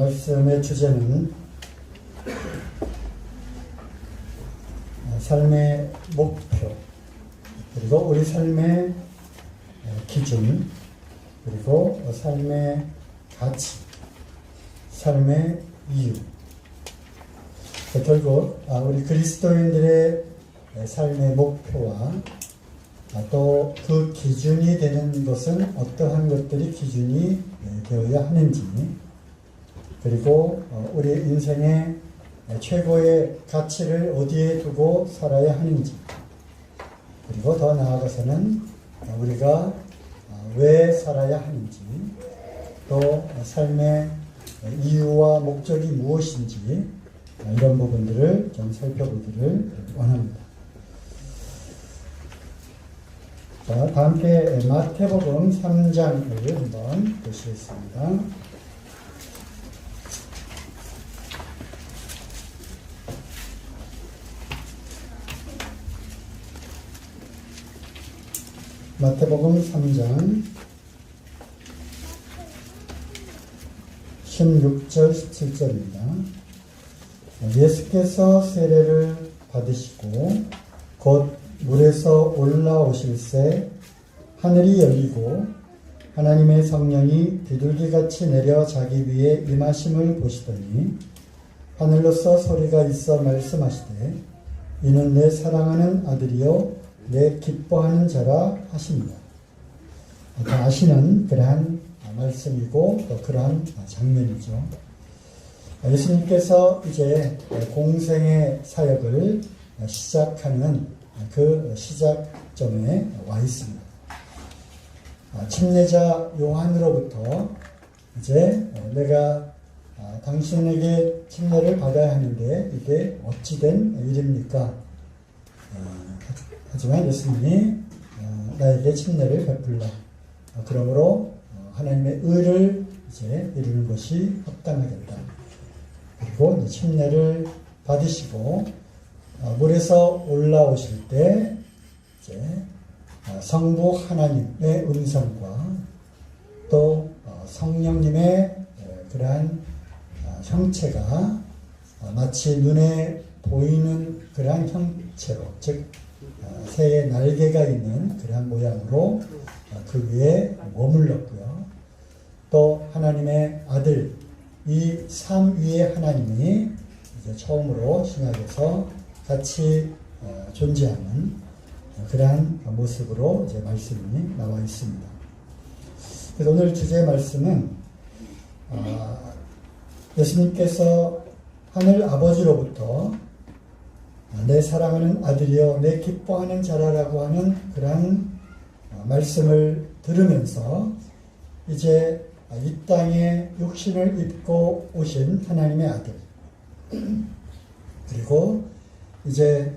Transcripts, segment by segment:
말씀의 주제는 삶의 목표, 그리고 우리 삶의 기준, 그리고 삶의 가치, 삶의 이유. 결국 우리 그리스도인들의 삶의 목표와 또 그 기준이 되는 것은 어떠한 것들이 기준이 되어야 하는지, 그리고 우리 인생의 최고의 가치를 어디에 두고 살아야 하는지, 그리고 더 나아가서는 우리가 왜 살아야 하는지, 또 삶의 이유와 목적이 무엇인지, 이런 부분들을 좀 살펴보기를 원합니다. 자, 다 함께 마태복음 3장을 한번 보시겠습니다. 마태복음 3장 16절 17절입니다. 예수께서 세례를 받으시고 곧 물에서 올라오실새 하늘이 열리고 하나님의 성령이 비둘기같이 내려 자기 위에 임하심을 보시더니 하늘로서 소리가 있어 말씀하시되 이는 내 사랑하는 아들이요 내 기뻐하는 자라 하십니다. 다 아시는 그러한 말씀이고 또 그러한 장면이죠. 예수님께서 이제 공생의 사역을 시작하는 그 시작점에 와 있습니다. 침례자 요한으로부터 이제 내가 당신에게 침례를 받아야 하는데 이게 어찌된 일입니까? 하지만 예수님이 나에게 침례를 베풀라. 그러므로 하나님의 의를 이제 이루는 것이 합당하겠다. 그리고 침례를 받으시고 물에서 올라오실 때 이제 성부 하나님의 음성과 또 성령님의 그러한 형체가 마치 눈에 보이는 그러한 형체로, 즉 새의 날개가 있는 그러한 모양으로 그 위에 머물렀고요. 또 하나님의 아들, 이 삼위의 하나님이 이제 처음으로 신약에서 같이 존재하는 그러한 모습으로 이제 말씀이 나와 있습니다. 그래서 오늘 주제의 말씀은 예수님께서 하늘 아버지로부터 내 사랑하는 아들이여 내 기뻐하는 자라라고 하는 그러한 말씀을 들으면서 이제 이 땅에 육신을 입고 오신 하나님의 아들, 그리고 이제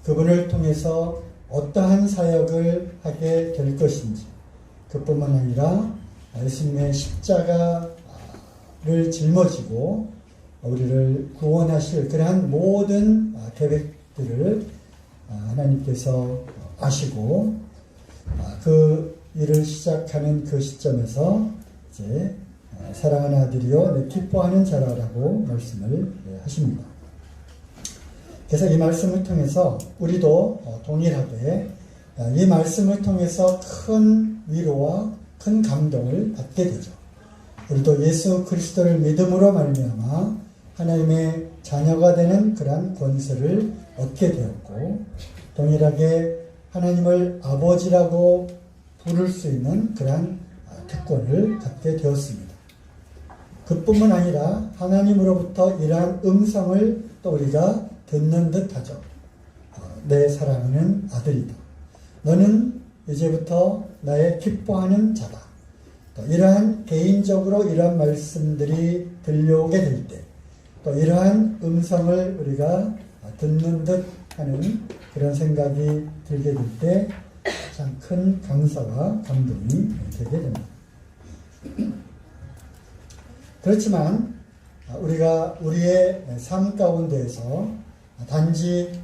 그분을 통해서 어떠한 사역을 하게 될 것인지, 그뿐만 아니라 예수님의 십자가를 짊어지고 우리를 구원하실 그러한 모든 계획들을 하나님께서 아시고 그 일을 시작하는 그 시점에서 이제 사랑하는 아들이요 내 기뻐하는 자라라고 말씀을 하십니다. 그래서 이 말씀을 통해서 우리도 동일하게 이 말씀을 통해서 큰 위로와 큰 감동을 받게 되죠. 우리도 예수 그리스도를 믿음으로 말미암아 하나님의 자녀가 되는 그러한 권세를 얻게 되었고, 동일하게 하나님을 아버지라고 부를 수 있는 그러한 특권을 갖게 되었습니다. 그뿐만 아니라 하나님으로부터 이러한 음성을 또 우리가 듣는 듯 하죠. 내 사랑하는 아들이다. 너는 이제부터 나의 기뻐하는 자다. 또 이러한 개인적으로 이러한 말씀들이 들려오게 될 때, 또 이러한 음성을 우리가 듣는 듯 하는 그런 생각이 들게 될 때 가장 큰 감사와 감동이 되게 됩니다. 그렇지만 우리가 우리의 삶 가운데에서 단지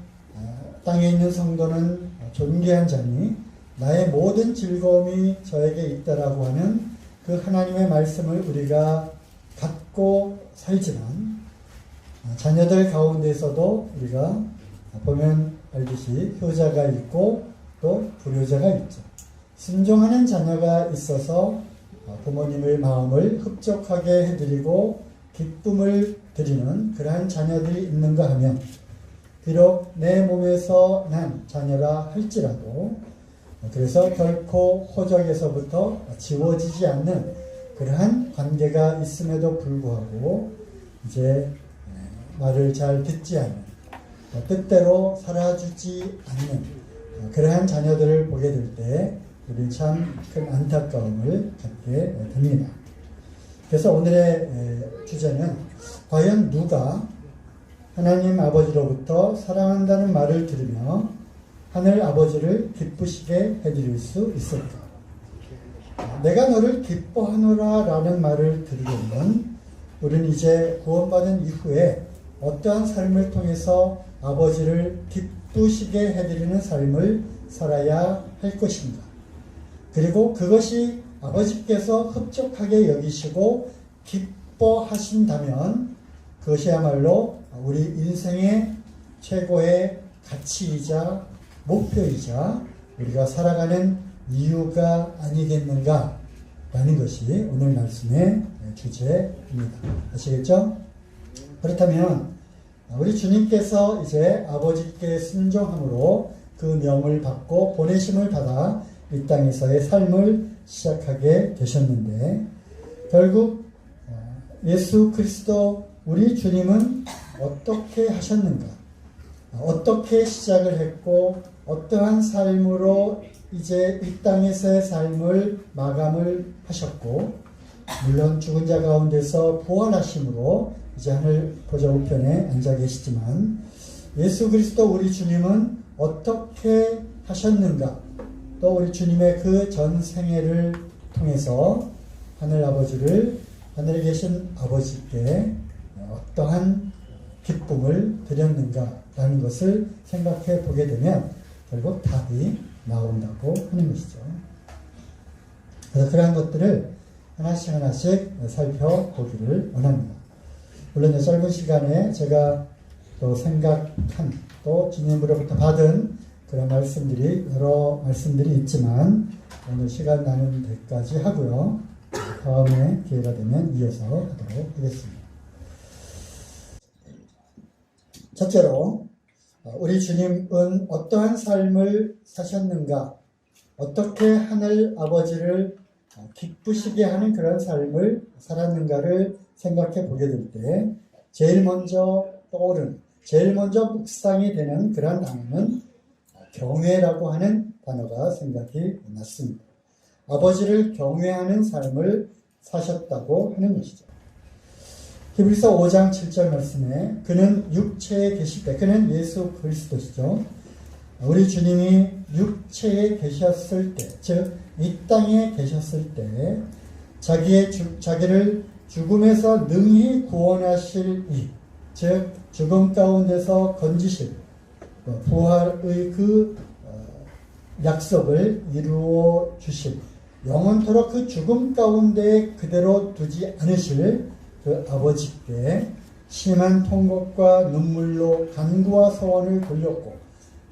땅에 있는 성도는 존귀한 자니 나의 모든 즐거움이 저에게 있다라고 하는 그 하나님의 말씀을 우리가 믿고 살지만 자녀들 가운데서도 우리가 보면 알듯이 효자가 있고 또 불효자가 있죠. 순종하는 자녀가 있어서 부모님의 마음을 흡족하게 해드리고 기쁨을 드리는 그러한 자녀들이 있는가 하면 비록 내 몸에서 난 자녀라 할지라도 그래서 결코 호적에서부터 지워지지 않는 그러한 관계가 있음에도 불구하고 이제 말을 잘 듣지 않는 뜻대로 살아주지 않는 그러한 자녀들을 보게 될 때 우리는 참 큰 안타까움을 갖게 됩니다. 그래서 오늘의 주제는 과연 누가 하나님 아버지로부터 사랑한다는 말을 들으며 하늘 아버지를 기쁘시게 해드릴 수 있을까? 내가 너를 기뻐하노라 라는 말을 들으려면 우리는 이제 구원받은 이후에 어떠한 삶을 통해서 아버지를 기쁘시게 해드리는 삶을 살아야 할 것인가? 그리고 그것이 아버지께서 흡족하게 여기시고 기뻐하신다면 그것이야말로 우리 인생의 최고의 가치이자 목표이자 우리가 살아가는 이유가 아니겠는가 라는 것이 오늘 말씀의 주제입니다. 아시겠죠? 그렇다면 우리 주님께서 이제 아버지께 순종함으로 그 명을 받고 보내심을 받아 이 땅에서의 삶을 시작하게 되셨는데 결국 예수 그리스도 우리 주님은 어떻게 하셨는가? 어떻게 시작을 했고 어떠한 삶으로 이제 이 땅에서의 삶을 마감을 하셨고 물론 죽은 자 가운데서 부활하심으로 이제 하늘 보좌 우편에 앉아 계시지만 예수 그리스도 우리 주님은 어떻게 하셨는가? 또 우리 주님의 그 전 생애를 통해서 하늘 아버지를 하늘에 계신 아버지께 어떠한 기쁨을 드렸는가라는 것을 생각해 보게 되면 결국 답이 나온다고 하는 것이죠. 그래서 그러한 것들을 하나씩 하나씩 살펴보기를 원합니다. 물론 짧은 시간에 제가 또 생각한 또 주님으로부터 받은 그런 말씀들이 여러 말씀들이 있지만 오늘 시간 나는 데까지 하고요. 다음에 기회가 되면 이어서 하도록 하겠습니다. 첫째로 우리 주님은 어떠한 삶을 사셨는가, 어떻게 하늘 아버지를 기쁘시게 하는 그런 삶을 살았는가를 생각해 보게 될 때 제일 먼저 떠오른, 제일 먼저 묵상이 되는 그런 단어는 경외라고 하는 단어가 생각이 났습니다. 아버지를 경외하는 삶을 사셨다고 하는 것이죠. 히브리서 5장 7절 말씀에 그는 육체에 계실 때, 그는 예수 그리스도시죠. 우리 주님이 육체에 계셨을 때, 즉 이 땅에 계셨을 때 자기를 죽음에서 능히 구원하실 이, 즉 죽음 가운데서 건지실 부활의 그 약속을 이루어 주실, 영원토록 그 죽음 가운데 그대로 두지 않으실 그 아버지께 심한 통곡과 눈물로 간구와 소원을 돌렸고,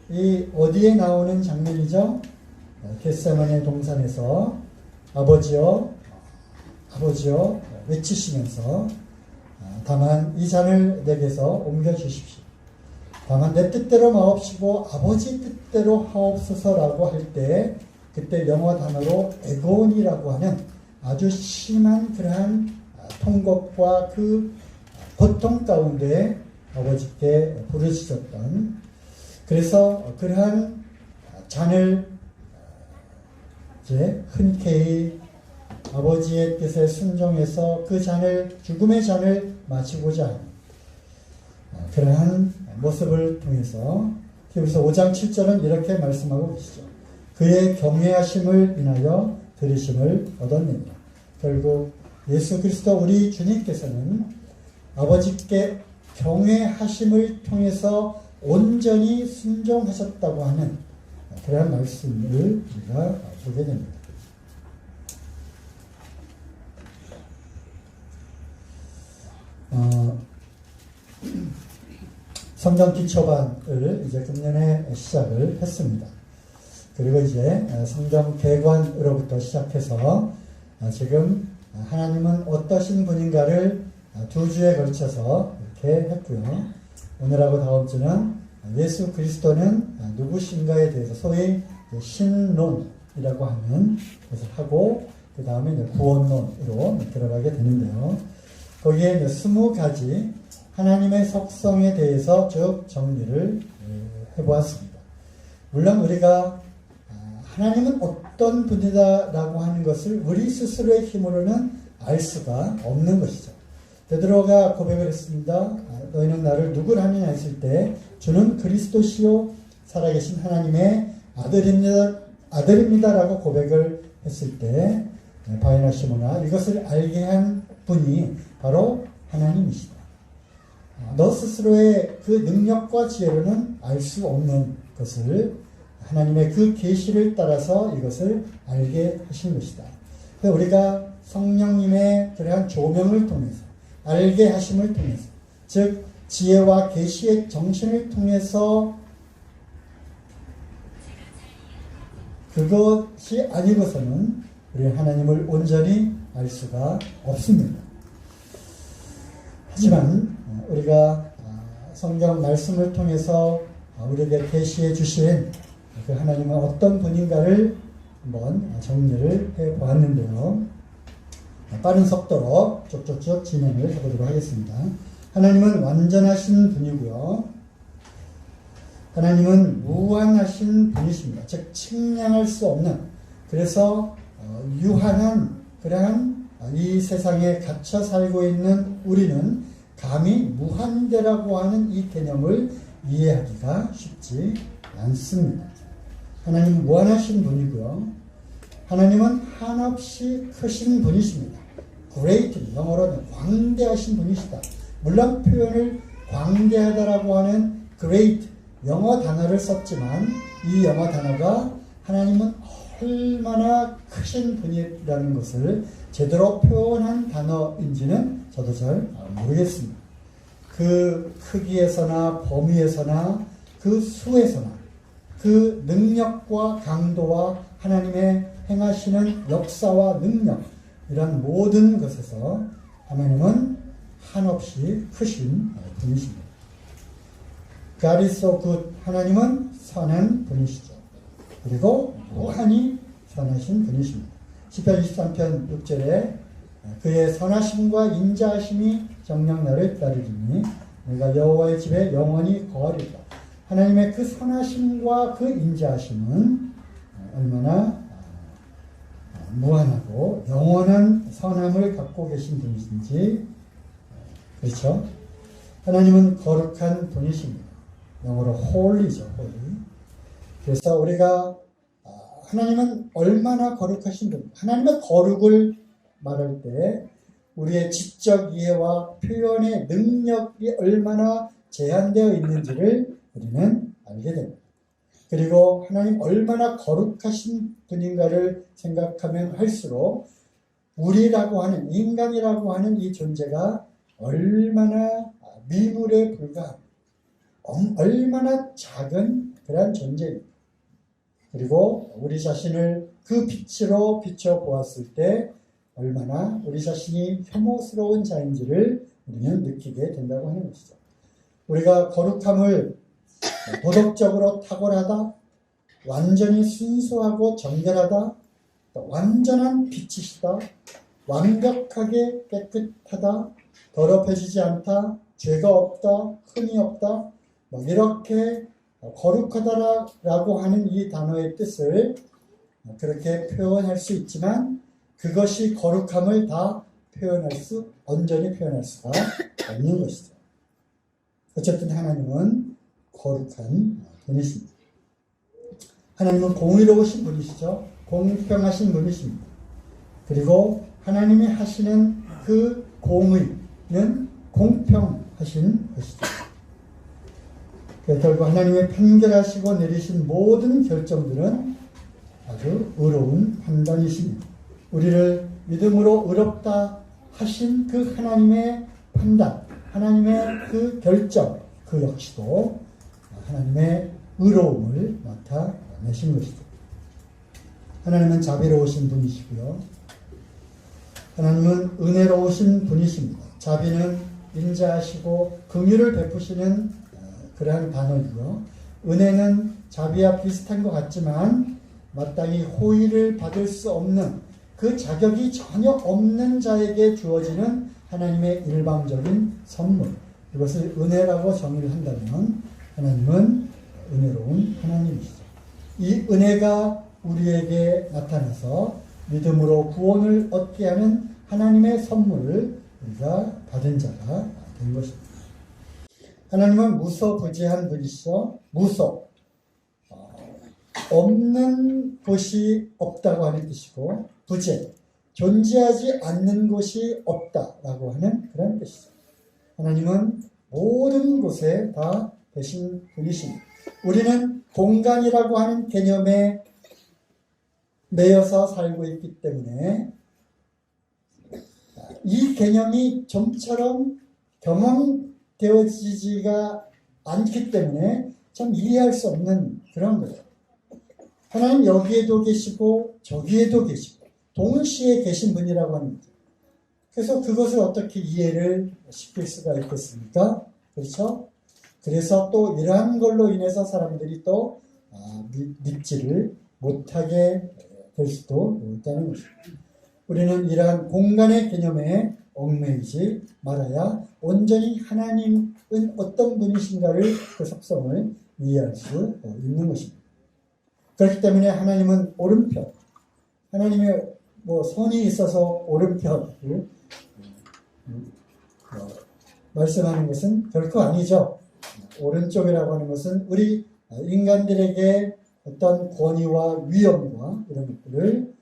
이 어디에 나오는 장면이죠? 겟세마네 동산에서 아버지여 아버지여 외치시면서 다만 이 잔을 내게서 옮겨주십시오. 다만 내 뜻대로 마옵시고 아버지 뜻대로 하옵소서라고 할 때 그때 영어 단어로 에곤이라고 하는 아주 심한 그러한 통곡과 그 고통 가운데 아버지께 부르짖었던, 그래서 그러한 잔을 이제 흔쾌히 아버지의 뜻에 순종해서 그 잔을, 죽음의 잔을 마시고자 하는 그러한 모습을 통해서 히브리서 5장 7절은 이렇게 말씀하고 계시죠. 그의 경외하심을 인하여 들으심을 얻었느니라. 결국 예수 그리스도 우리 주님께서는 아버지께 경외하심을 통해서 온전히 순종하셨다고 하는 그런 말씀을 우리가 보게 됩니다. 성경 기초반을 이제 금년에 시작을 했습니다. 그리고 이제 성경 개관으로부터 시작해서 지금 하나님은 어떠신 분인가를 2주에 걸쳐서 이렇게 했고요. 오늘하고 다음 주는 예수 그리스도는 누구신가에 대해서 소위 신론이라고 하는 것을 하고 그 다음에 구원론으로 들어가게 되는데요. 거기에 20가지 하나님의 속성에 대해서 쭉 정리를 해보았습니다. 물론 우리가 하나님은 어떤 분이다라고 하는 것을 우리 스스로의 힘으로는 알 수가 없는 것이죠. 베드로가 고백을 했습니다. 너희는 나를 누구를 하느냐 했을 때 주는 그리스도시요 살아계신 하나님의 아들입니다라고 고백을 했을 때 바이나 시모나 이것을 알게 한 분이 바로 하나님이시다. 너 스스로의 그 능력과 지혜로는 알 수 없는 것을 하나님의 그 계시를 따라서 이것을 알게 하신 것이다. 우리가 성령님의 그러한 조명을 통해서 알게 하심을 통해서 즉 지혜와 계시의 정신을 통해서 그것이 아니고서는 우리 하나님을 온전히 알 수가 없습니다. 하지만 우리가 성경 말씀을 통해서 우리에게 계시해 주신 그 하나님은 어떤 분인가를 한번 정리를 해 보았는데요. 빠른 속도로 쭉쭉쭉 진행을 해보도록 하겠습니다. 하나님은 완전하신 분이고요. 하나님은 무한하신 분이십니다. 즉 측량할 수 없는, 그래서 유한한 그러한 이 세상에 갇혀 살고 있는 우리는 감히 무한대라고 하는 이 개념을 이해하기가 쉽지 않습니다. 하나님은 무한하신 분이고요. 하나님은 한없이 크신 분이십니다. great, 영어로는 광대하신 분이시다. 물론 표현을 광대하다라고 하는 great, 영어 단어를 썼지만 이 영어 단어가 하나님은 얼마나 크신 분이라는 것을 제대로 표현한 단어인지는 저도 잘 모르겠습니다. 그 크기에서나 범위에서나 그 수에서나 그 능력과 강도와 하나님의 행하시는 역사와 능력, 이런 모든 것에서 하나님은 한없이 크신 분이십니다. God is so good. 하나님은 선한 분이시죠. 그리고 무한히 선하신 분이십니다. 시편 23편 6절에 그의 선하심과 인자하심이 정녕 나를 따르리니 내가 여호와의 집에 영원히 거하리라. 하나님의 그 선하심과 그 인자하심은 얼마나 무한하고 영원한 선함을 갖고 계신 분이신지, 그렇죠? 하나님은 거룩한 분이십니다. 영어로 holy죠, holy. 그래서 우리가 하나님은 얼마나 거룩하신 분, 하나님의 거룩을 말할 때 우리의 지적 이해와 표현의 능력이 얼마나 제한되어 있는지를 우리는 알게 됩니다. 그리고 하나님 얼마나 거룩하신 분인가를 생각하면 할수록 우리라고 하는, 인간이라고 하는 이 존재가 얼마나 미물에 불과한, 얼마나 작은 그런 존재입니다. 그리고 우리 자신을 그 빛으로 비춰보았을 때 얼마나 우리 자신이 혐오스러운 자인지를 우리는 느끼게 된다고 하는 것이죠. 우리가 거룩함을 도덕적으로 탁월하다, 완전히 순수하고 정결하다, 완전한 빛이시다, 완벽하게 깨끗하다, 더럽혀지지 않다, 죄가 없다, 흠이 없다, 이렇게 거룩하다라고 하는 이 단어의 뜻을 그렇게 표현할 수 있지만 그것이 거룩함을 다 온전히 표현할 수가 없는 것이죠. 어쨌든 하나님은 거룩한 분이십니다. 하나님은 공의로우신 분이시죠. 공평하신 분이십니다. 그리고 하나님이 하시는 그 공의는 공평하신 것이죠. 결국 하나님의 판결하시고 내리신 모든 결정들은 아주 의로운 판단이십니다. 우리를 믿음으로 의롭다 하신 그 하나님의 판단, 하나님의 그 결정, 그 역시도 하나님의 의로움을 나타내신 것이죠. 하나님은 자비로우신 분이시고요. 하나님은 은혜로우신 분이십니다. 자비는 인자하시고 긍휼을 베푸시는 그러한 단어이고요. 은혜는 자비와 비슷한 것 같지만 마땅히 호의를 받을 수 없는 그 자격이 전혀 없는 자에게 주어지는 하나님의 일방적인 선물. 이것을 은혜라고 정의를 한다면 하나님은 은혜로운 하나님이시죠. 이 은혜가 우리에게 나타나서 믿음으로 구원을 얻게 하는 하나님의 선물을 우리가 받은 자가 된 것입니다. 하나님은 무소부지한 분이시죠. 무소. 없는 곳이 없다고 하는 뜻이고, 부재. 존재하지 않는 곳이 없다라고 하는 그런 뜻이죠. 하나님은 모든 곳에 다 계신 분이십니다. 우리는 공간이라고 하는 개념에 매여서 살고 있기 때문에 이 개념이 좀처럼 경험되어지지가 않기 때문에 참 이해할 수 없는 그런 거예요. 하나님 여기에도 계시고 저기에도 계시고 동시에 계신 분이라고 합니다. 그래서 그것을 어떻게 이해를 시킬 수가 있겠습니까? 그렇죠? 그래서 또 이러한 걸로 인해서 사람들이 또 믿지를 못하게 될 수도 있다는 것입니다. 우리는 이러한 공간의 개념에 얽매이지 말아야 온전히 하나님은 어떤 분이신가를 그 속성을 이해할 수 있는 것입니다. 그렇기 때문에 하나님은 오른편, 하나님의 손이 있어서 오른편을 말씀하는 것은 결코 아니죠. 오른쪽이라고 하는 것은 우리 인간들에게 어떤 권위와 위엄과 이런 것들을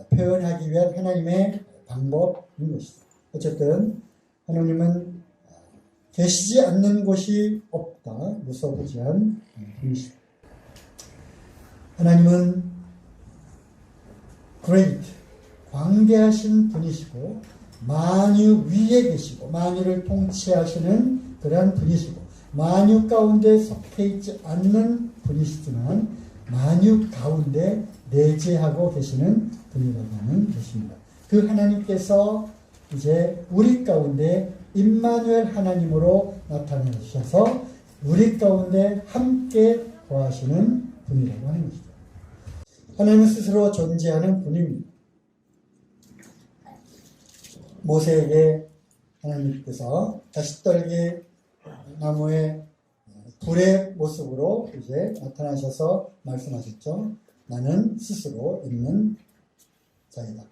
표현하기 위한 하나님의 방법인 것이죠. 어쨌든 하나님은 계시지 않는 곳이 없다. 무소부지한 분이시다. 하나님은 great, 광대하신 분이시고 만유 위에 계시고 만유를 통치하시는 그러한 분이시고 만유 가운데 속해 있지 않는 분이시지만 만유 가운데 내재하고 계시는 분이라고 하는 것입니다. 그 하나님께서 이제 우리 가운데 임마누엘 하나님으로 나타나셔서 우리 가운데 함께 거하시는 분이라고 하는 것이죠. 하나님은 스스로 존재하는 분입니다. 모세에게 하나님께서 가시떨기 나무의 불의 모습으로 이제 나타나셔서 말씀하셨죠. 나는 스스로 있는 자이다.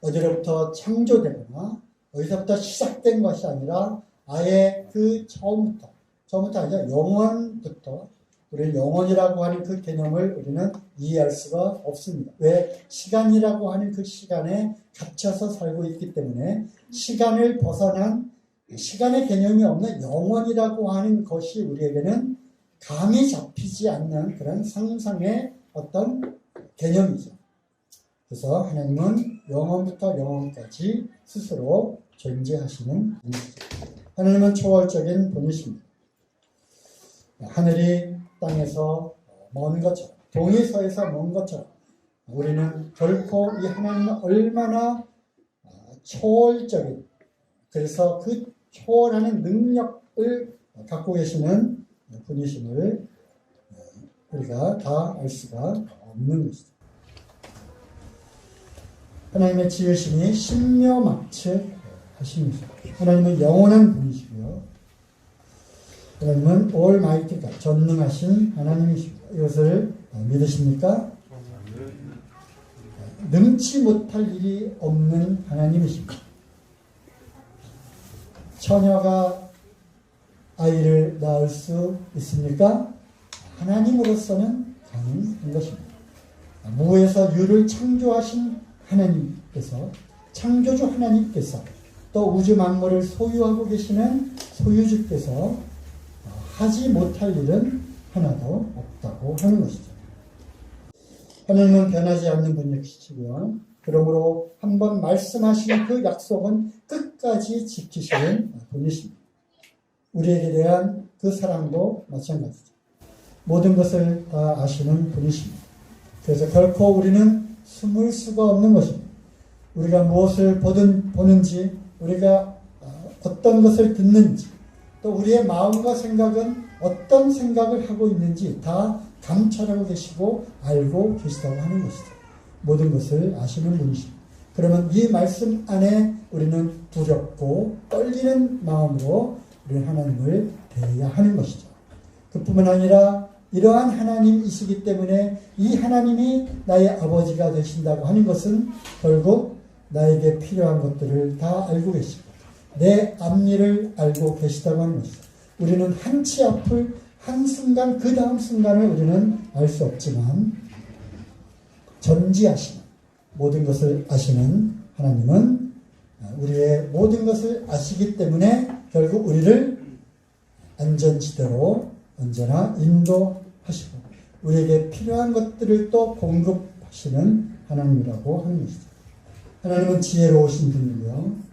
어디로부터 창조되거나 어디서부터 시작된 것이 아니라 아예 그 처음부터 아니라 영원부터 우리는 영원이라고 하는 그 개념을 우리는 이해할 수가 없습니다. 왜? 시간이라고 하는 그 시간에 갇혀서 살고 있기 때문에 시간을 벗어난 시간의 개념이 없는 영원이라고 하는 것이 우리에게는 감이 잡히지 않는 그런 상상의 어떤 개념이죠. 그래서 하나님은 영원부터 영원까지 스스로 존재하시는 분이시죠. 하나님은 초월적인 분이십니다. 하늘이 땅에서 먼 것처럼 동에서에서 먼 것처럼 우리는 결코 이 하나님은 얼마나 초월적인 그래서 그 초월하는 능력을 갖고 계시는 분이심을 우리가 다 알 수가 없는 것이죠. 하나님의 지으심이 신묘막측하십니다. 하나님은 영원한 분이시고요. 하나님은 올마이티가 전능하신 하나님이십니다. 이것을 믿으십니까? 능치 못할 일이 없는 하나님이십니다. 처녀가 아이를 낳을 수 있습니까? 하나님으로서는 가능한 것입니다. 무에서 유를 창조하신 하나님께서 창조주 하나님께서 또 우주 만물을 소유하고 계시는 소유주께서 하지 못할 일은 하나도 없다고 하는 것이죠. 하나님은 변하지 않는 분이시고요. 그러므로 한번 말씀하신 그 약속은 끝까지 지키시는 분이십니다. 우리에게 대한 그 사랑도 마찬가지죠. 모든 것을 다 아시는 분이십니다. 그래서 결코 우리는 숨을 수가 없는 것입니다. 우리가 무엇을 보는지, 우리가 어떤 것을 듣는지, 또 우리의 마음과 생각은 어떤 생각을 하고 있는지 다 감찰하고 계시고 알고 계시다고 하는 것이죠. 모든 것을 아시는 분이십니다. 그러면 이 말씀 안에 우리는 두렵고 떨리는 마음으로 우리 하나님을 대해야 하는 것이죠. 그뿐만 아니라 이러한 하나님이시기 때문에 이 하나님이 나의 아버지가 되신다고 하는 것은 결국 나에게 필요한 것들을 다 알고 계시고 내 앞일을 알고 계시다고 하는 것이죠. 우리는 한치 앞을 한순간 그 다음 순간을 우리는 알 수 없지만 전지하시는 모든 것을 아시는 하나님은 우리의 모든 것을 아시기 때문에 결국 우리를 안전지대로 언제나 인도하시고 우리에게 필요한 것들을 또 공급하시는 하나님이라고 하는 것이죠. 하나님은 지혜로우신 분이고요.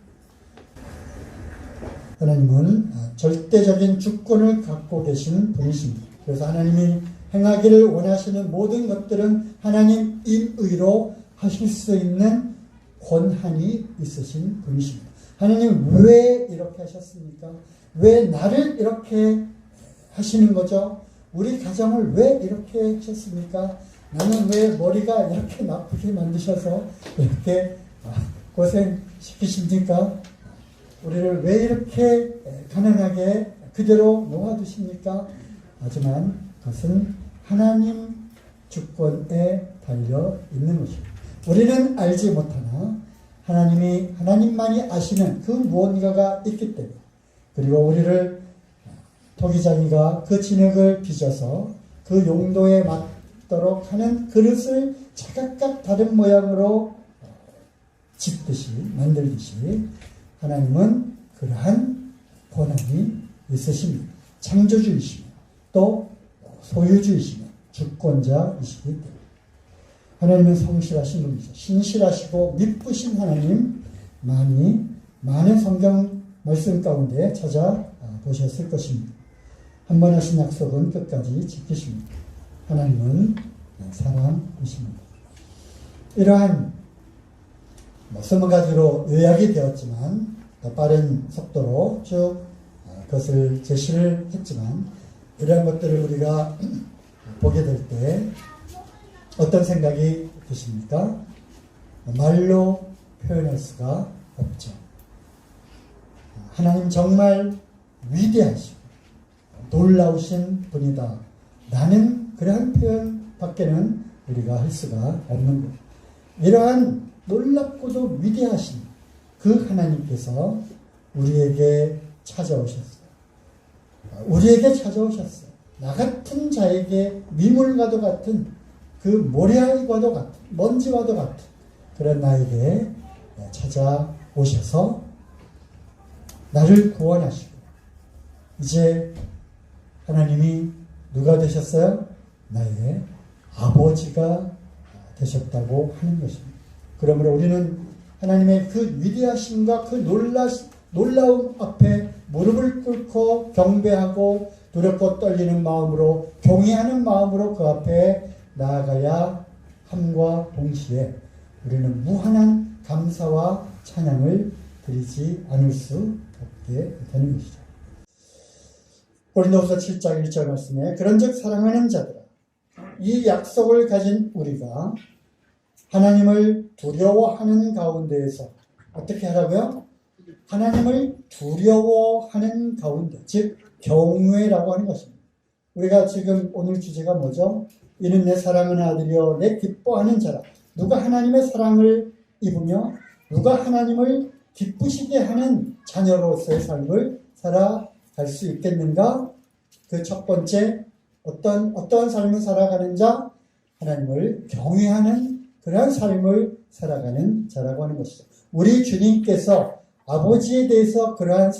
하나님은 절대적인 주권을 갖고 계신 분이십니다. 그래서 하나님이 행하기를 원하시는 모든 것들은 하나님 임의로 하실 수 있는 권한이 있으신 분이십니다. 하나님 왜 이렇게 하셨습니까? 왜 나를 이렇게 하시는 거죠? 우리 가정을 왜 이렇게 하셨습니까? 나는 왜 머리가 이렇게 나쁘게 만드셔서 이렇게 고생시키십니까? 우리를 왜 이렇게 가난하게 그대로 놓아두십니까? 하지만 그것은 하나님 주권에 달려 있는 것입니다. 우리는 알지 못하나 하나님만이 아시는 그 무언가가 있기 때문에 그리고 우리를 토기장이가 그 진흙을 빚어서 그 용도에 맞도록 하는 그릇을 제각각 다른 모양으로 짓듯이 만들듯이 하나님은 그러한 권한이 있으십니다. 창조주이시며 또 소유주이시며 주권자이시기 때문에 하나님은 성실하신 분이죠. 신실하시고 미쁘신 하나님 많은 성경 말씀 가운데 찾아보셨을 것입니다. 한 번 하신 약속은 끝까지 지키십니다. 하나님은 사랑이십니다. 이러한 스무 가지로 요약이 되었지만 더 빠른 속도로 쭉 그것을 제시를 했지만 이러한 것들을 우리가 보게 될 때 어떤 생각이 드십니까? 말로 표현할 수가 없죠. 하나님 정말 위대하시고 놀라우신 분이다. 나는 그러한 표현 밖에는 우리가 할 수가 없는 것. 이러한 놀랍고도 위대하신 그 하나님께서 우리에게 찾아오셨어요. 우리에게 찾아오셨어요. 나 같은 자에게 미물과도 같은 그 모래알과도 같은 먼지와도 같은 그런 나에게 찾아오셔서 나를 구원하시고 이제 하나님이 누가 되셨어요? 나의 아버지가 되셨다고 하는 것입니다. 그러므로 우리는 하나님의 그 위대하심과 그 놀라움 앞에 무릎을 꿇고 경배하고 두렵고 떨리는 마음으로 경외하는 마음으로 그 앞에 나아가야 함과 동시에 우리는 무한한 감사와 찬양을 드리지 않을 수 없게 되는 것이죠. 고린도후서 7장 1절 말씀에 그런즉 사랑하는 자들아 이 약속을 가진 우리가 하나님을 두려워하는 가운데에서 어떻게 하라고요? 하나님을 두려워하는 가운데, 즉 경외라고 하는 것입니다. 우리가 지금 오늘 주제가 뭐죠? 이는 내 사랑하는 아들이여 내 기뻐하는 자라. 누가 하나님의 사랑을 입으며 누가 하나님을 기쁘시게 하는 자녀로서의 삶을 살아갈 수 있겠는가? 그 첫 번째 어떤 삶을 살아가는 자? 하나님을 경외하는 그러한 삶을 살아가는 자라고 하는 것이죠. 우리 주님께서 아버지에 대해서 그러한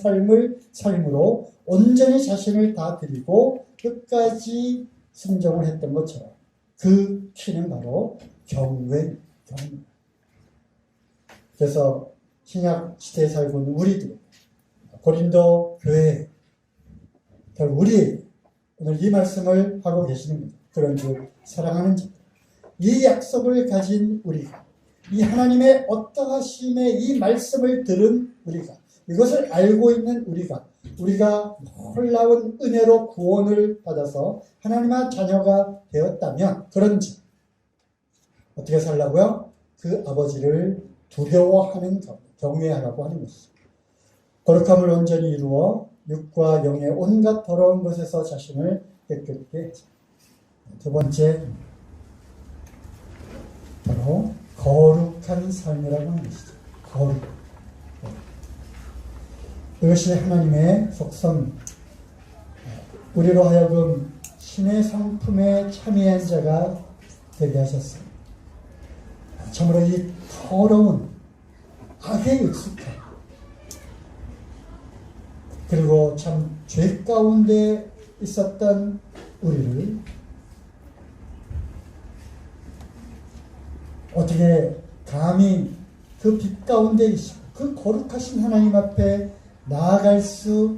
삶으로 온전히 자신을 다 드리고 끝까지 순종을 했던 것처럼 그 키는 바로 경외. 그래서 신약 시대에 살고 있는 우리들 고린도 교회 결국 우리 오늘 이 말씀을 하고 계시는 거죠. 그런 줄 사랑하는 자. 이 약속을 가진 우리가, 이 하나님의 어떠하심의 이 말씀을 들은 우리가, 이것을 알고 있는 우리가 놀라운 은혜로 구원을 받아서 하나님의 자녀가 되었다면, 그런지 어떻게 살라고요? 그 아버지를 두려워하는 경외하라고 하는 것이죠. 거룩함을 온전히 이루어 육과 영의 온갖 더러운 것에서 자신을 깨끗게 하자. 두 번째, 바로 거룩한 삶이라고 하는 것이죠. 거룩. 이것이 하나님의 속성, 우리로 하여금 신의 성품에 참여한 자가 되게 하셨어요. 참으로 이 더러운 악에 익숙한, 그리고 참 죄 가운데 있었던 우리를 어떻게 감히 그 빛 가운데 있고 그 거룩하신 하나님 앞에 나아갈 수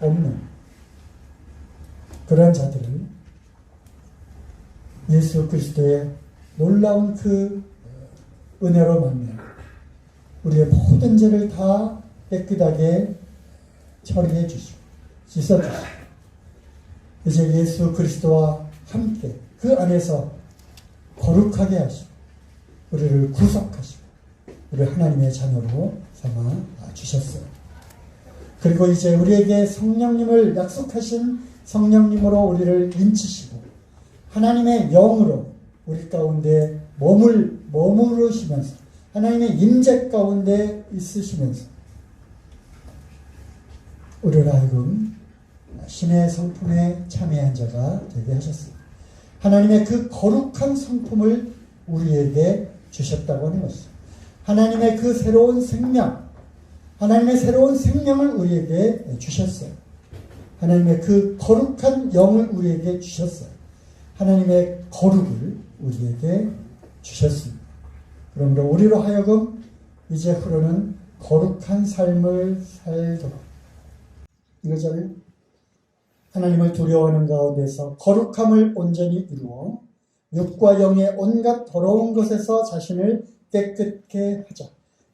없는 그런 자들을 예수 그리스도의 놀라운 그 은혜로 말미암아 우리의 모든 죄를 다 깨끗하게 처리해 주시고 씻어 주시고 이제 예수 그리스도와 함께 그 안에서 거룩하게 하시고 우리를 구속하시고 우리 하나님의 자녀로 삼아 주셨어요. 그리고 이제 우리에게 성령님을 약속하신 성령님으로 우리를 인치시고 하나님의 영으로 우리 가운데 머무르시면서 하나님의 임재 가운데 있으시면서 우리를 하여금 신의 성품에 참여한 자가 되게 하셨습니다. 하나님의 그 거룩한 성품을 우리에게 주셨다고 하는 것이죠. 하나님의 그 새로운 생명, 하나님의 새로운 생명을 우리에게 주셨어요. 하나님의 그 거룩한 영을 우리에게 주셨어요. 하나님의 거룩을 우리에게 주셨습니다. 그러므로 우리로 하여금 이제부터는 거룩한 삶을 살도록 이거잖아요. 하나님을 두려워하는 가운데서 거룩함을 온전히 이루어 육과 영의 온갖 더러운 것에서 자신을 깨끗게 하자.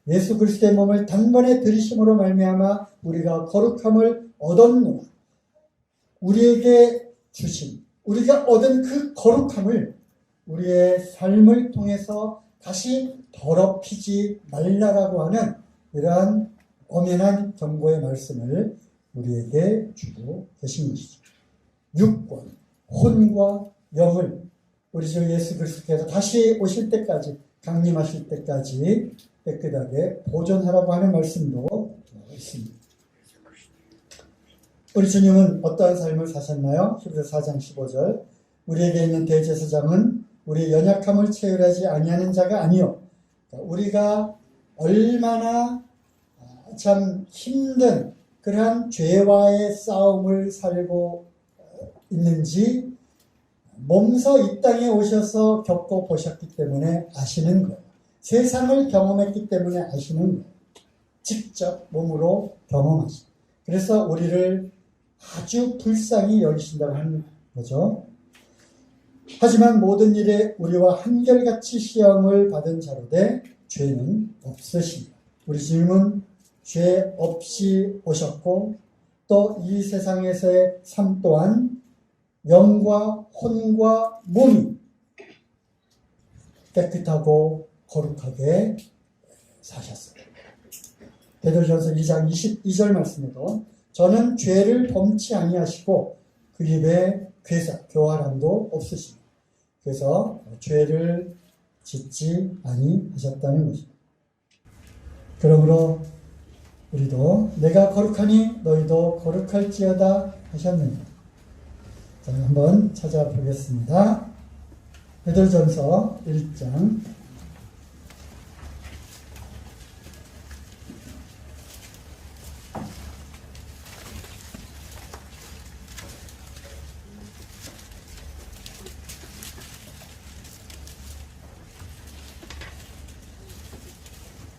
예수 그리스도의 몸을 단번에 들이심으로 말미암아 우리가 거룩함을 얻었노라. 우리에게 주신, 우리가 얻은 그 거룩함을 우리의 삶을 통해서 다시 더럽히지 말라라고 하는 이러한 엄연한 경고의 말씀을 우리에게 주고 계신 것이죠. 육과 혼과 영을 우리 주 예수 그리스도께서 다시 오실 때까지, 강림하실 때까지 깨끗하게 보존하라고 하는 말씀도 있습니다. 우리 주님은 어떠한 삶을 사셨나요? 히브리서 4장 15절 우리에게 있는 대제사장은 우리의 연약함을 체휼하지 아니하는 자가 아니요 우리가 얼마나 참 힘든 그러한 죄와의 싸움을 살고 있는지 몸소 이 땅에 오셔서 겪어보셨기 때문에 아시는 거예요. 세상을 경험했기 때문에 아시는 거예요. 직접 몸으로 경험하시고 그래서 우리를 아주 불쌍히 여기신다고 하는 거죠. 하지만 모든 일에 우리와 한결같이 시험을 받은 자로되 죄는 없으십니다. 우리 주님은 죄 없이 오셨고 또 이 세상에서의 삶 또한 영과 혼과 몸이 깨끗하고 거룩하게 사셨어요. 베드로전서 2장 22절 말씀에도 저는 죄를 범치 아니하시고 그 입에 괴사, 교활함도 없으십니다. 그래서 죄를 짓지 아니하셨다는 것입니다. 그러므로 우리도 내가 거룩하니 너희도 거룩할지어다 하셨느니라. 자, 한번 찾아보겠습니다. 베드로전서 1장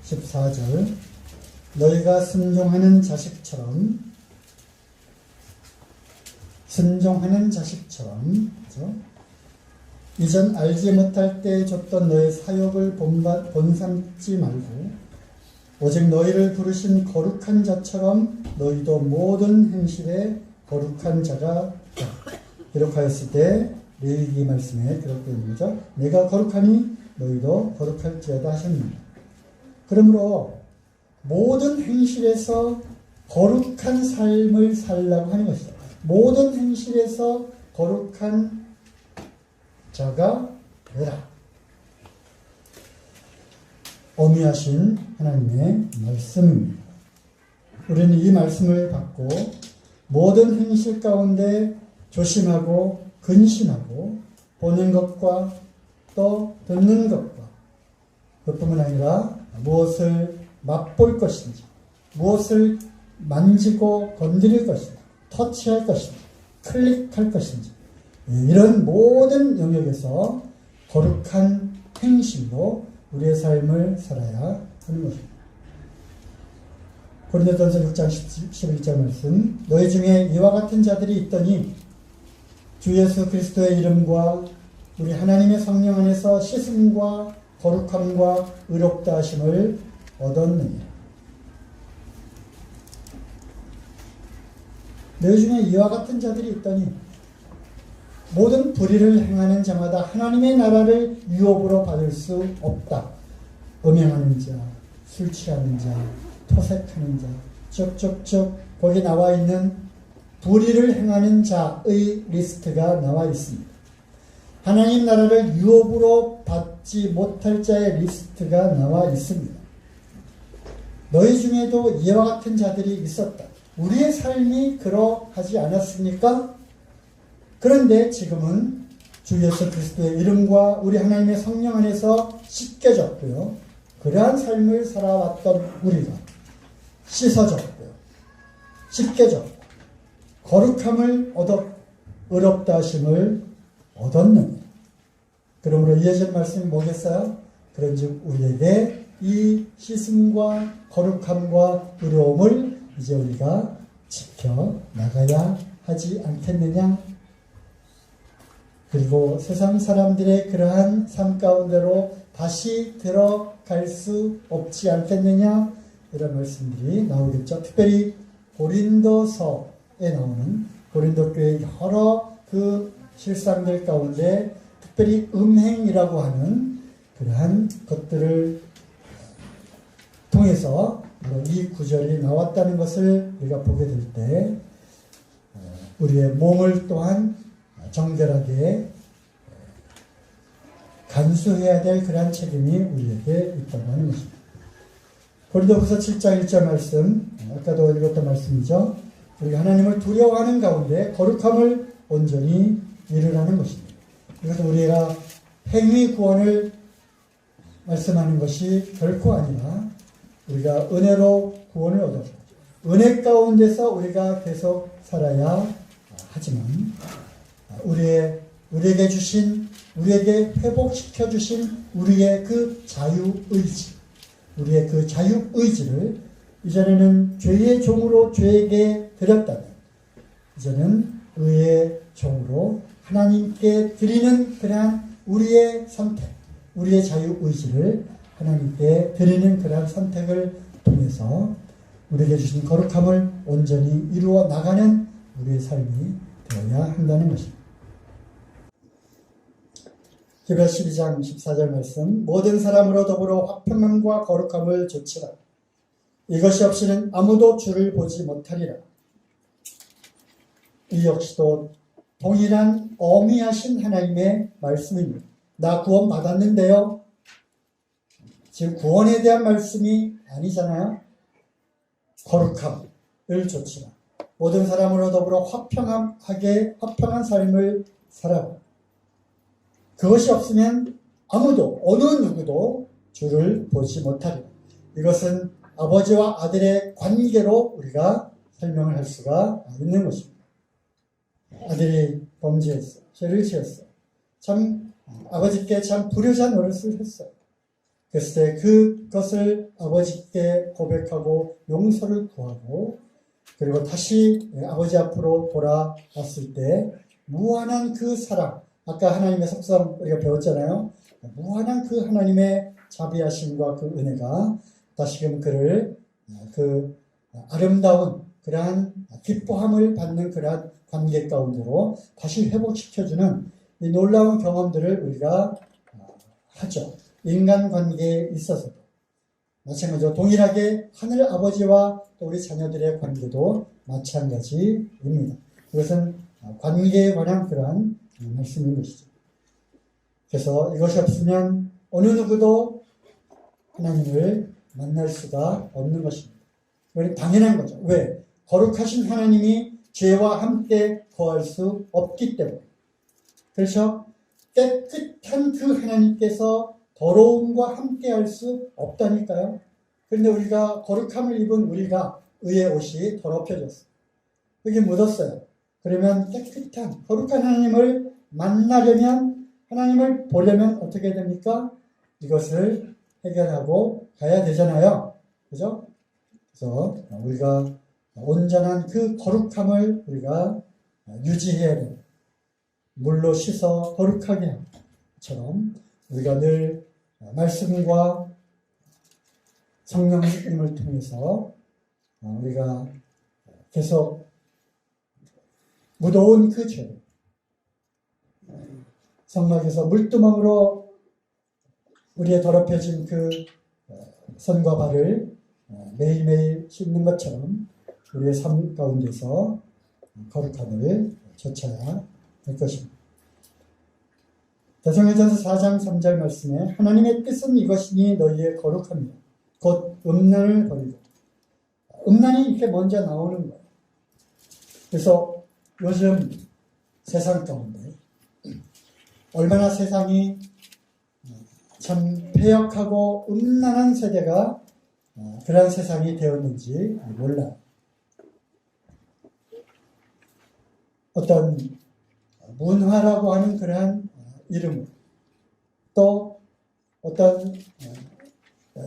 14절 너희가 순종하는 자식처럼 순종하는 자식처럼, 그죠? 이전 알지 못할 때 줬던 너의 사욕을 본삼지 말고 오직 너희를 부르신 거룩한 자처럼 너희도 모든 행실에 거룩한 자가 되라. 기록하였을 때 레위기 말씀에 기록되어 있는 거죠. 내가 거룩하니 너희도 거룩할지어다 하셨습니다. 그러므로 모든 행실에서 거룩한 삶을 살라고 하는 것이죠. 모든 행실에서 거룩한 자가 되라. 어미하신 하나님의 말씀입니다. 우리는 이 말씀을 받고 모든 행실 가운데 조심하고 근심하고 보는 것과 또 듣는 것과 그뿐만 아니라 무엇을 맛볼 것인지 무엇을 만지고 건드릴 것인지 터치할 것인지 클릭할 것인지 이런 모든 영역에서 거룩한 행실로 우리의 삶을 살아야 하는 것입니다. 고린도전서 6장 11절 말씀 너희 중에 이와 같은 자들이 있더니 주 예수 그리스도의 이름과 우리 하나님의 성령 안에서 씻음과 거룩함과 의롭다 하심을 얻었느니라. 너희 중에 이와 같은 자들이 있더니 모든 불의를 행하는 자마다 하나님의 나라를 유업으로 받을 수 없다. 음행하는 자, 술 취하는 자, 토색하는 자, 쭉쭉쭉 거기 나와 있는 불의를 행하는 자의 리스트가 나와 있습니다. 하나님 나라를 유업으로 받지 못할 자의 리스트가 나와 있습니다. 너희 중에도 이와 같은 자들이 있었다. 우리의 삶이 그러하지 않았습니까? 그런데 지금은 주 예수 그리스도의 이름과 우리 하나님의 성령 안에서 씻겨졌고요. 그러한 삶을 살아왔던 우리가 씻어졌고요. 씻겨졌고 거룩함을 의롭다 하심을 얻었느니라. 그러므로 이어진 말씀이 뭐겠어요? 그런즉 우리에게 이 씻음과 거룩함과 의로움을 이제 우리가 지켜 나가야 하지 않겠느냐? 그리고 세상 사람들의 그러한 삶 가운데로 다시 들어갈 수 없지 않겠느냐? 이런 말씀들이 나오겠죠. 특별히 고린도서에 나오는 고린도 교회의 여러 그 실상들 가운데 특별히 음행이라고 하는 그러한 것들을 통해서 이 구절이 나왔다는 것을 우리가 보게 될 때 우리의 몸을 또한 정결하게 간수해야 될 그러한 책임이 우리에게 있다고 하는 것입니다. 고린도후서 7장 1절 말씀, 아까도 읽었던 말씀이죠. 우리가 하나님을 두려워하는 가운데 거룩함을 온전히 이루라는 것입니다. 이것은 우리가 행위 구원을 말씀하는 것이 결코 아니라 우리가 은혜로 구원을 얻었고 은혜 가운데서 우리가 계속 살아야 하지만 우리에게 주신 우리에게 회복시켜 주신 우리의 그 자유의지 우리의 그 자유의지를 이전에는 죄의 종으로 죄에게 드렸다면 이제는 의의 종으로 하나님께 드리는 그러한 우리의 선택 우리의 자유의지를 하나님께 드리는 그러한 선택을 통해서 우리에게 주신 거룩함을 온전히 이루어 나가는 우리의 삶이 되어야 한다는 것입니다. 히브리서 12장 14절 말씀 모든 사람으로 더불어 화평함과 거룩함을 조치라. 이것이 없이는 아무도 주를 보지 못하리라. 이 역시도 동일한 어미하신 하나님의 말씀입니다. 나 구원 받았는데요. 지금 구원에 대한 말씀이 아니잖아요. 거룩함을 조치라. 모든 사람으로 더불어 화평한 삶을 살아라. 그것이 없으면 아무도 어느 누구도 주를 보지 못하리라. 이것은 아버지와 아들의 관계로 우리가 설명을 할 수가 있는 것입니다. 아들이 범죄했어요. 죄를 지었어요. 참 아버지께 참 불효자 노릇을 했어요. 그랬을 때 그것을 아버지께 고백하고 용서를 구하고 그리고 다시 아버지 앞으로 돌아왔을 때 무한한 그 사랑, 아까 하나님의 속성 우리가 배웠잖아요. 무한한 그 하나님의 자비하심과 그 은혜가 다시금 그를 그 아름다운 그러한 기뻐함을 받는 그러한 관계 가운데로 다시 회복시켜주는 이 놀라운 경험들을 우리가 하죠. 인간관계에 있어서도 마찬가지로 동일하게 하늘 아버지와 또 우리 자녀들의 관계도 마찬가지입니다. 이것은 관계에 관한 그러한 말씀인 것이죠. 그래서 이것이 없으면 어느 누구도 하나님을 만날 수가 없는 것입니다. 이건 당연한 거죠. 왜? 거룩하신 하나님이 죄와 함께 거할 수 없기 때문에. 그렇죠? 깨끗한 그 하나님께서 더러움과 함께 할 수 없다니까요. 그런데 우리가 거룩함을 입은 우리가 의의 옷이 더럽혀졌어요. 여기 묻었어요. 그러면 깨끗한 거룩한 하나님을 만나려면, 하나님을 보려면 어떻게 됩니까? 이것을 해결하고 가야 되잖아요. 그죠? 그래서 우리가 온전한 그 거룩함을 우리가 유지해야 돼요. 물로 씻어 거룩하게 하는 것처럼 우리가 늘 말씀과 성령님을 통해서 우리가 계속 무더운 그 죄, 성막에서 물두멍으로 우리의 더럽혀진 그 손과 발을 매일매일 씻는 것처럼 우리의 삶 가운데서 거룩함을 좇아야 될 것입니다. 대성회전서 4장 3절 말씀에 하나님의 뜻은 이것이니 너희의 거룩함이요 곧 음란을 버리고, 음란이 이렇게 먼저 나오는 거예요. 그래서 요즘 세상 가운데 얼마나 세상이 참 폐역하고 음란한 세대가 그러한 세상이 되었는지 몰라요. 어떤 문화라고 하는 그러한 이름, 또 어떤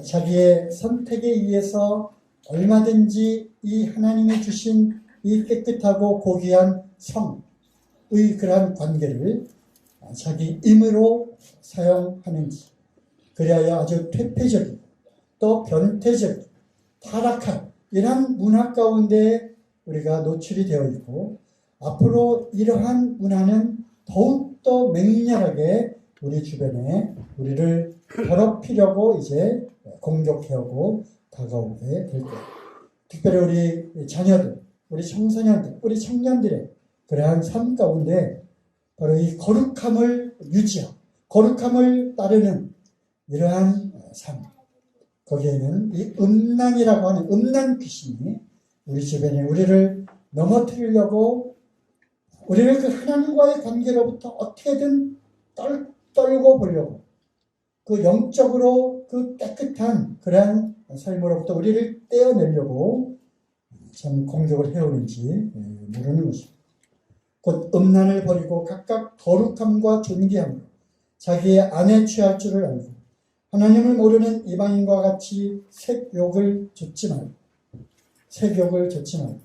자기의 선택에 의해서 얼마든지 이 하나님이 주신 이 깨끗하고 고귀한 성의 그러한 관계를 자기 힘으로 사용하는지, 그리하여 아주 퇴폐적이고 또 변태적이고 타락한 이러한 문화 가운데 우리가 노출이 되어 있고, 앞으로 이러한 문화는 더욱더 맹렬하게 우리 주변에 우리를 더럽히려고 이제 공격해오고 다가오게 될 거예요. 특별히 우리 자녀들, 우리 청소년들, 우리 청년들의 그러한 삶 가운데 바로 이 거룩함을 유지하고 거룩함을 따르는 이러한 삶, 거기에는 이 음란이라고 하는 음란 귀신이 우리 주변에 우리를 넘어뜨리려고, 우리를 그 하나님과의 관계로부터 어떻게든 떨고 보려고, 그 영적으로 그 깨끗한 그러한 삶으로부터 우리를 떼어내려고 참 공격을 해오는지 모르는 것입니다. 곧 음란을 버리고 각각 거룩함과 존귀함으로 자기의 안에 취할 줄을 알고 하나님을 모르는 이방인과 같이 색욕을 좇지 말고, 색욕을 좇지 말고.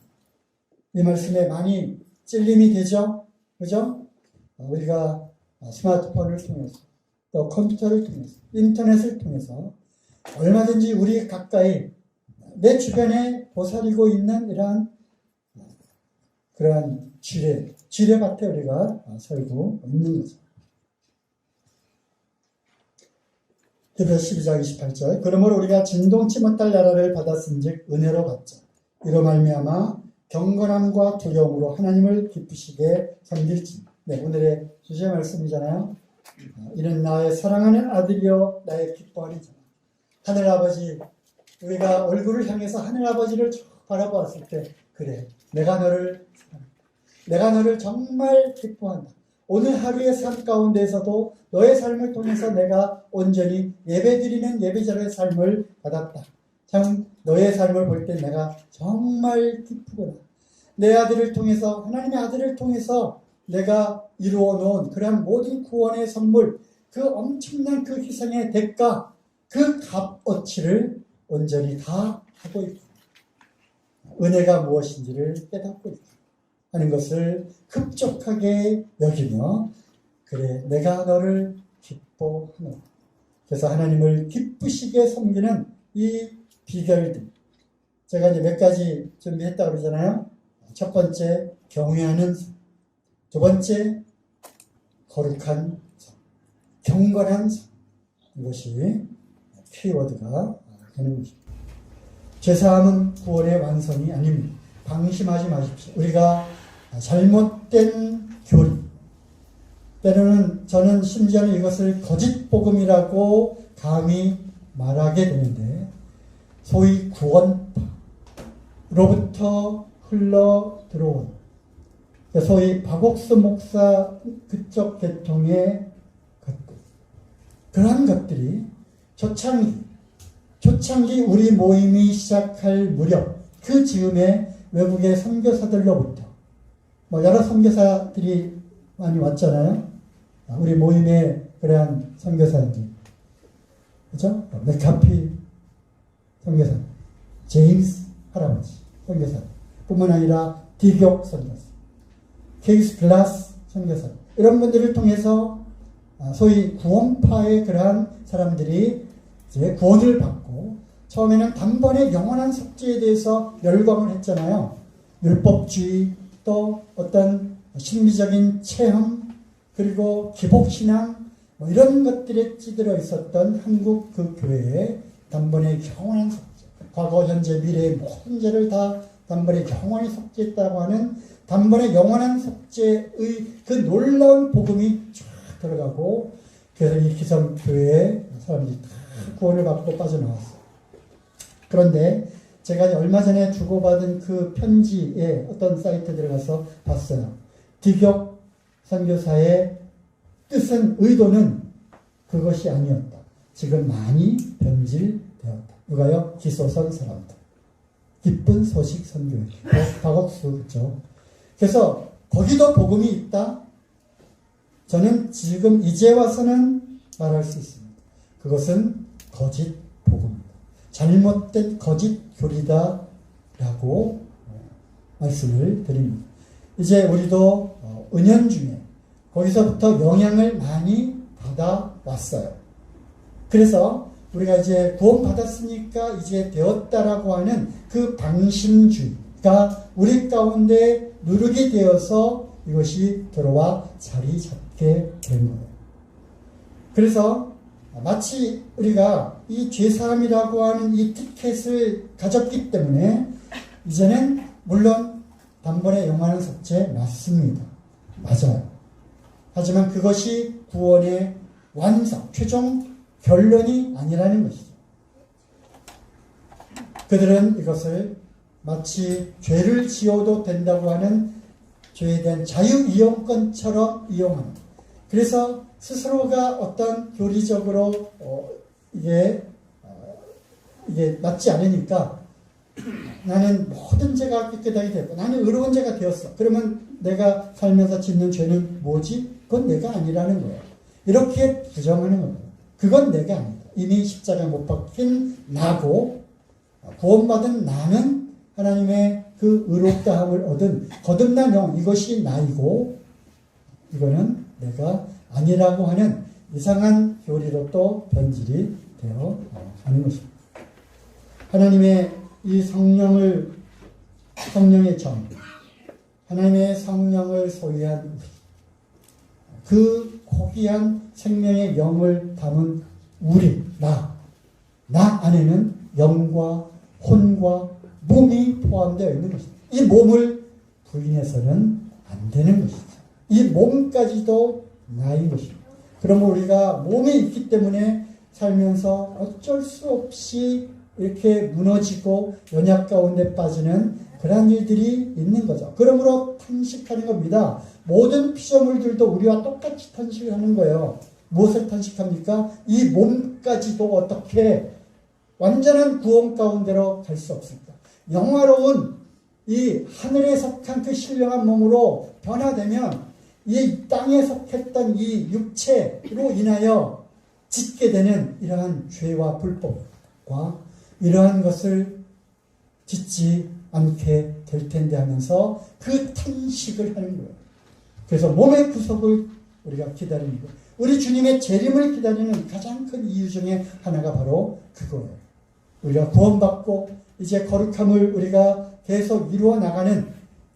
이 말씀에 많이 찔림이 되죠? 그죠? 우리가 스마트폰을 통해서, 또 컴퓨터를 통해서, 인터넷을 통해서 얼마든지 우리 가까이 내 주변에 보살이고 있는 이러한 그러한 지뢰밭에 우리가 살고 있는 거죠. 히브리서 12장 28절 그러므로 우리가 진동치 못할 나라를 받았은즉 은혜로 받자. 이로 말미암아 경건함과 두려움으로 하나님을 기쁘시게 섬길지. 네, 오늘의 주제 말씀이잖아요. 이는 나의 사랑하는 아들이여 나의 기뻐하리잖아. 하늘아버지, 우리가 얼굴을 향해서 하늘아버지를 바라보았을 때, 그래, 내가 너를 사랑한다. 내가 너를 정말 기뻐한다. 오늘 하루의 삶 가운데에서도 너의 삶을 통해서 내가 온전히 예배드리는 예배자의 삶을 받았다. 참 너의 삶을 볼 때 내가 정말 기쁘구나. 내 아들을 통해서, 하나님의 아들을 통해서 내가 이루어 놓은 그러한 모든 구원의 선물, 그 엄청난 그 희생의 대가, 그 값어치를 온전히 다 하고 있고, 은혜가 무엇인지를 깨닫고 있다 하는 것을 급족하게 여기며 그래 내가 너를 기뻐하노라. 그래서 하나님을 기쁘시게 섬기는 이 비결들 제가 이제 몇 가지 준비했다고 그러잖아요. 첫 번째 경외하는 삶, 두 번째 거룩한 삶, 경건한 삶, 이것이 키워드가 되는 것입니다. 죄사함은 구원의 완성이 아닙니다. 방심하지 마십시오. 우리가 잘못된 교리, 때로는 저는 심지어는 이것을 거짓 복음이라고 감히 말하게 되는데 소위 구원파로부터 흘러 들어온 소위 박옥수 목사 그쪽 계통의 것들, 그러한 것들이 초창기 우리 모임이 시작할 무렵 그 즈음에 외국의 선교사들로부터 여러 선교사들이 많이 왔잖아요. 우리 모임에 그러한 선교사들, 그죠? 맥카피 선교사, 제임스 할아버지 선교사 뿐만 아니라 디격 선교사, 케이스 글라스 선교사, 이런 분들을 통해서 소위 구원파의 그러한 사람들이 이제 구원을 받고 처음에는 단번에 영원한 속죄에 대해서 열광을 했잖아요. 율법주의, 또 어떤 심리적인 체험, 그리고 기복신앙 이런 것들에 찌들어 있었던 한국 그 교회에 단번에 영원한 속죄, 과거, 현재, 미래의 모든 죄를 다 단번에 영원히 속죄했다고 하는 단번에 영원한 속죄의 그 놀라운 복음이 쫙 들어가고 그래서 이 기성교회의 사람들이 다 구원을 받고 빠져나왔어요. 그런데 제가 얼마 전에 주고받은 그 편지에 어떤 사이트에 들어가서 봤어요. 디격 선교사의 뜻은, 의도는 그것이 아니었다. 지금 많이 변질되었다. 누가요? 기소선 사람들. 기쁜 소식 선교회. 박옥수, 그렇죠? 그래서 거기도 복음이 있다. 저는 지금 이제 와서는 말할 수 있습니다. 그것은 거짓 복음입니다. 잘못된 거짓 교리다라고 말씀을 드립니다. 이제 우리도 은연중에 거기서부터 영향을 많이 받아왔어요. 그래서 우리가 이제 구원받았으니까 이제 되었다라고 하는 그 방심주의가 우리 가운데 누르게 되어서 이것이 들어와 자리 잡게 된 거예요. 그래서 마치 우리가 이 죄사함이라고 하는 이 티켓을 가졌기 때문에 이제는 물론 단번에 영원한 속죄 맞습니다. 맞아요. 하지만 그것이 구원의 완성, 최종 결론이 아니라는 것이죠. 그들은 이것을 마치 죄를 지어도 된다고 하는 죄에 대한 자유이용권처럼 이용합니다. 그래서 스스로가 어떤 교리적으로 이게 맞지 않으니까 나는 모든 죄가 깨끗하게 되었고 나는 의로운 자가 되었어. 그러면 내가 살면서 짓는 죄는 뭐지? 그건 내가 아니라는 거예요. 이렇게 부정하는 겁니다. 그건 내가 아니다. 이미 십자가 못 박힌 나고 구원받은 나는 하나님의 그 의롭다함을 얻은 거듭난 영, 이것이 나이고 이거는 내가 아니라고 하는 이상한 교리로 또 변질이 되어 가는 것입니다. 하나님의 이 성령의 정, 하나님의 성령을 소유한 그 고귀한 생명의 영을 담은 우리, 나 안에는 영과 혼과 몸이 포함되어 있는 것입니다. 이 몸을 부인해서는 안 되는 것이죠. 이 몸까지도 나인 것입니다. 그러면 우리가 몸이 있기 때문에 살면서 어쩔 수 없이 이렇게 무너지고 연약 가운데 빠지는 그러한 일들이 있는 거죠. 그러므로 탄식하는 겁니다. 모든 피조물들도 우리와 똑같이 탄식을 하는 거예요. 무엇을 탄식합니까? 이 몸까지도 어떻게 완전한 구원 가운데로 갈 수 없습니다. 영화로운 이 하늘에 속한 그 신령한 몸으로 변화되면 이 땅에 속했던 이 육체로 인하여 짓게 되는 이러한 죄와 불법과 이러한 것을 짓지 않게 될 텐데 하면서 그 탄식을 하는 거예요. 그래서 몸의 구속을 우리가 기다리는 거예요. 우리 주님의 재림을 기다리는 가장 큰 이유 중에 하나가 바로 그거예요. 우리가 구원받고 이제 거룩함을 우리가 계속 이루어 나가는,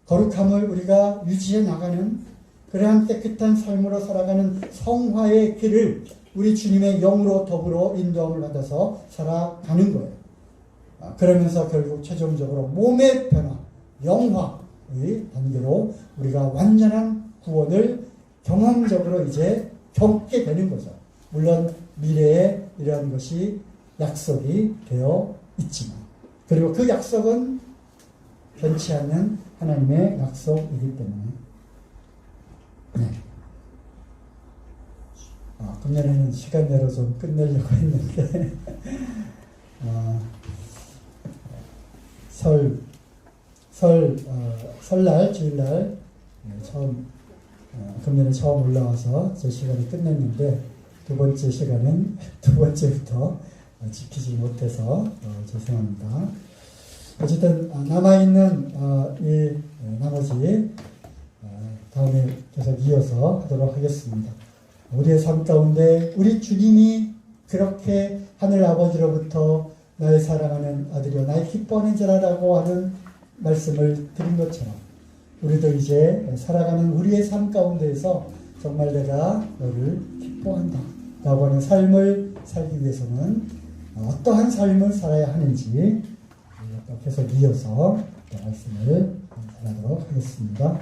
거룩함을 우리가 유지해 나가는 그러한 깨끗한 삶으로 살아가는 성화의 길을 우리 주님의 영으로 더불어 인도함을 받아서 살아가는 거예요. 그러면서 결국 최종적으로 몸의 변화, 영화의 단계로 우리가 완전한 구원을 경험적으로 이제 겪게 되는 거죠. 물론 미래에 이러한 것이 약속이 되어 있지만, 그리고 그 약속은 변치 않는 하나님의 약속이기 때문에. 네. 금년에는 시간 내로 좀 끝내려고 했는데 설날, 주일날 처음 금년에 처음 올라와서 제 시간을 끝냈는데 두 번째 시간은 두 번째부터 지키지 못해서 죄송합니다. 어쨌든 남아있는 이 나머지 다음에 계속 이어서 하도록 하겠습니다. 우리의 삶 가운데 우리 주님이 그렇게 하늘 아버지로부터 나의 사랑하는 아들이여 나의 기뻐하는 자라라고 하는 말씀을 드린 것처럼 우리도 이제 살아가는 우리의 삶 가운데에서 정말 내가 너를 기뻐한다 라고 하는 삶을 살기 위해서는 어떠한 삶을 살아야 하는지 계속 이어서 말씀을 전하도록 하겠습니다.